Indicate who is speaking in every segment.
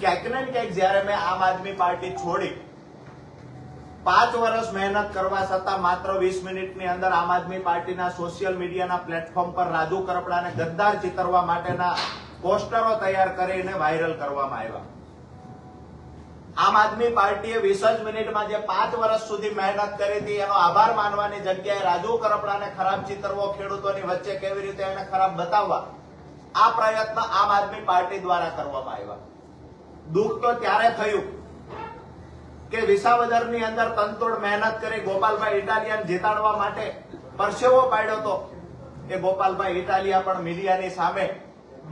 Speaker 1: ક્યાંક ને ક્યાંક જ્યારે મેં આમ આદમી પાર્ટી છોડી 5 વર્ષ મહેનત કરવા છતાં માત્ર 20 મિનિટની અંદર આમ આદમી પાર્ટીના સોશિયલ મીડિયાના પ્લેટફોર્મ પર રાજુ કરપડાને ગદ્દાર ચિતરવા માટેના પોસ્ટરો તૈયાર કરીને વાયરલ કરવામાં આવ્યા. આમ આદમી પાર્ટીએ 20 જ મિનિટમાં જે 5 વર્ષ સુધી મહેનત કરી હતી એનો આભાર માનવાની જગ્યાએ રાજુ કરપડાને ખરાબ ચિતરવો, ખેડૂતોની વચ્ચે કેવી રીતે એને ખરાબ બતાવવા, આ પ્રયત્ન આમ આદમી પાર્ટી દ્વારા કરવામાં આવ્યા. દુઃખ તો ત્યારે થયું કે વિસાવદરની અંદર તનતોડ મહેનત કરી ગોપાલભાઈ ઇટાલિયાને જીતાડવા માટે પરસેવો પાડ્યો હતો. એ ગોપાલભાઈ ઇટાલિયા પણ મીડિયાની સામે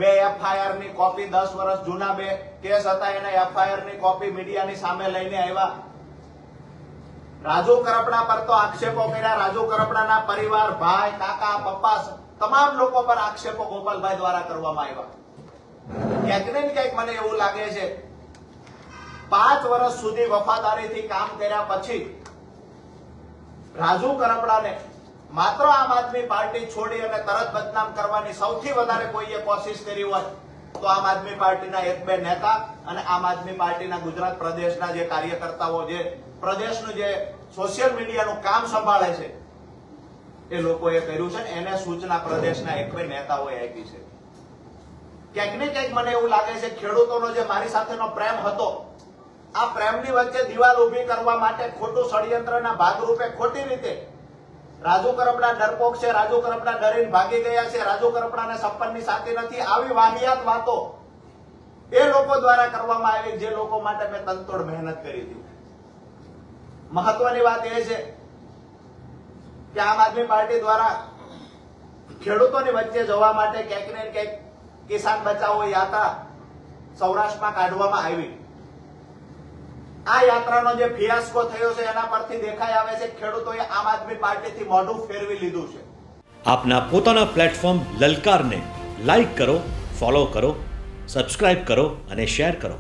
Speaker 1: 2 FIR ની કોપી, 10 વર્ષ જૂના 2 કેસ હતા એના FIR ની કોપી મીડિયાની સામે લઈને આવ્યા. રાજુ કરપડા પર તો આક્ષેપો કર્યા. રાજુ કરપડાના પરિવાર, ભાઈ, કાકા, પપ્પા તમામ લોકો પર આક્ષેપો ગોપાલભાઈ દ્વારા કરવામાં આવ્યા. ક્યાંક ને ક્યાંક મને એવું લાગે છે 5 વર્ષ સુધી વફાદારીથી કામ કર્યા પછી રાજુ કરપડાને માત્ર આમ આદમી પાર્ટી છોડી અને તરત બદનામ કરવાની સૌથી વધારે કોઈએ કોશિશ કરી હોય તો આમ આદમી પાર્ટીના 1-2 નેતા અને આમ આદમી પાર્ટીના ગુજરાત પ્રદેશના જે કાર્યકર્તાઓ, જે પ્રદેશનું જે સોશિયલ મીડિયાનું કામ સંભાળે છે એ લોકોએ કર્યું છે. એને સૂચના પ્રદેશના 1-2 નેતાઓએ આપી છે. ક્યાંક ને ક્યાંક મને એવું લાગે છે ખેડૂતોનો જે મારી સાથેનો પ્રેમ હતો, આ પ્રેમની વચ્ચે દિવાલ ઉભી કરવા માટે ખોટું ષડયંત્રના ભાગરૂપે ખોટી રીતે રાજુ કરપડા ડરપોક છે, રાજુ કરપડા ડરીને ભાગી ગયા છે, રાજુ કરપડાને સપનની સાથી નથી, આવી વાહિયાત વાતો એ લોકો દ્વારા કરવામાં આવી જે લોકો માટે મેં તનતોડ મહેનત કરી હતી. મહત્વની વાત એ છે કે આમ આદમી પાર્ટી દ્વારા ખેડૂતોની વચ્ચે જવા માટે ક્યાંક ને ક્યાંક કિસાન બચાવો યાત્રા સૌરાષ્ટ્રમાં કાઢવામાં આવી. આ યાત્રાનો જે ફિયાસ્કો થયો છે એના પરથી દેખાઈ આવે છે ખેડૂતોએ આમ આદમી પાર્ટીથી મોઢું ફેરવી લીધું છે.
Speaker 2: આપના પોતાના પ્લેટફોર્મ લલકારને લાઈક કરો, ફોલો કરો, સબસ્ક્રાઇબ કરો અને શેર કરો.